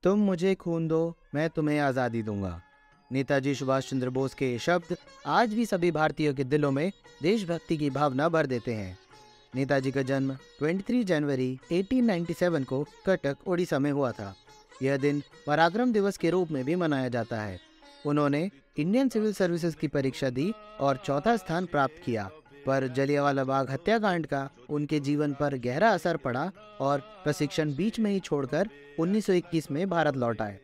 तुम मुझे खून दो, मैं तुम्हें आज़ादी दूंगा। नेताजी सुभाष चंद्र बोस के ये शब्द आज भी सभी भारतीयों के दिलों में देशभक्ति की भावना भर देते हैं। नेताजी का जन्म 23 जनवरी 1897 को कटक, उड़ीसा में हुआ था। यह दिन पराक्रम दिवस के रूप में भी मनाया जाता है। उन्होंने इंडियन सिविल सर्विसेज की परीक्षा दी और चौथा स्थान प्राप्त किया, पर जलियांवाला बाग हत्याकांड का उनके जीवन पर गहरा असर पड़ा और प्रशिक्षण बीच में ही छोड़कर 1921 में भारत लौट आए।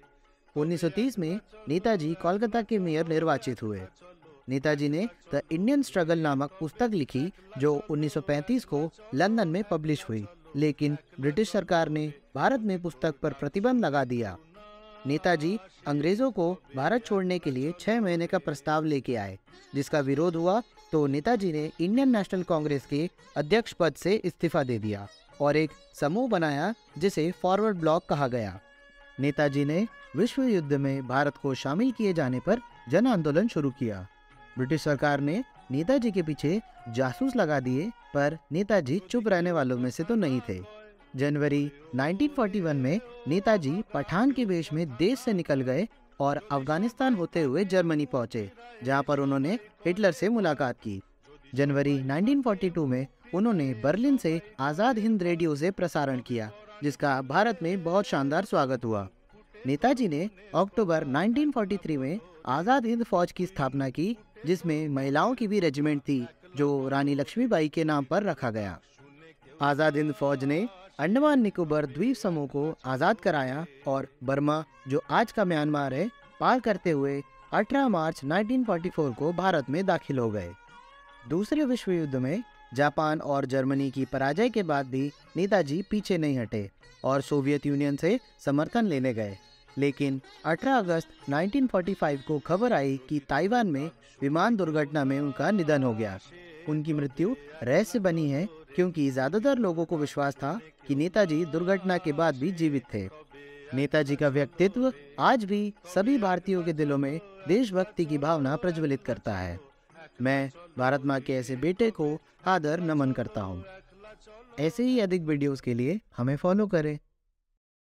1930 में नेताजी कोलकाता के मेयर निर्वाचित हुए। नेताजी ने द इंडियन स्ट्रगल नामक पुस्तक लिखी जो 1935 को लंदन में पब्लिश हुई, लेकिन ब्रिटिश सरकार ने भारत में पुस्तक पर प्रतिबंध लगा दिया। नेताजी अंग्रेजों को भारत छोड़ने के लिए 6 महीने का प्रस्ताव लेके आए, जिसका विरोध हुआ तो नेताजी ने इंडियन नेशनल कांग्रेस के अध्यक्ष पद से इस्तीफा दे दिया और एक समूह बनाया जिसे फॉरवर्ड ब्लॉक कहा गया। नेताजी ने विश्व युद्ध में भारत को शामिल किए जाने पर जन आंदोलन शुरू किया। ब्रिटिश सरकार ने नेताजी के पीछे जासूस लगा दिए, पर नेताजी चुप रहने वालों में से तो नहीं थे। जनवरी 1941 में नेताजी पठान के वेश में देश से निकल गए और अफगानिस्तान होते हुए जर्मनी पहुंचे, जहां पर उन्होंने हिटलर से मुलाकात की। जनवरी 1942 में उन्होंने बर्लिन से आज़ाद हिंद रेडियो से प्रसारण किया, जिसका भारत में बहुत शानदार स्वागत हुआ। नेताजी ने अक्टूबर 1943 में आज़ाद हिंद फौज की स्थापना की, जिसमें महिलाओं की भी रेजिमेंट थी, जो रानी लक्ष्मीबाई के नाम पर रखा गया। आज़ाद हिंद फौज ने अंडमान निकोबार द्वीप समूह को आज़ाद कराया और बर्मा, जो आज का म्यांमार है, पार करते हुए 18 मार्च 1944 को भारत में दाखिल हो गए। दूसरे विश्व युद्ध में जापान और जर्मनी की पराजय के बाद भी नेताजी पीछे नहीं हटे और सोवियत यूनियन से समर्थन लेने गए, लेकिन 18 अगस्त 1945 को खबर आई कि ताइवान में विमान दुर्घटना में उनका निधन हो गया। उनकी मृत्यु रहस्य बनी है, क्योंकि ज्यादातर लोगों को विश्वास था कि नेताजी दुर्घटना के बाद भी जीवित थे। नेताजी का व्यक्तित्व आज भी सभी भारतीयों के दिलों में देशभक्ति की भावना प्रज्वलित करता है। मैं भारत माँ के ऐसे बेटे को आदर नमन करता हूँ। ऐसे ही अधिक वीडियोस के लिए हमें फॉलो करें।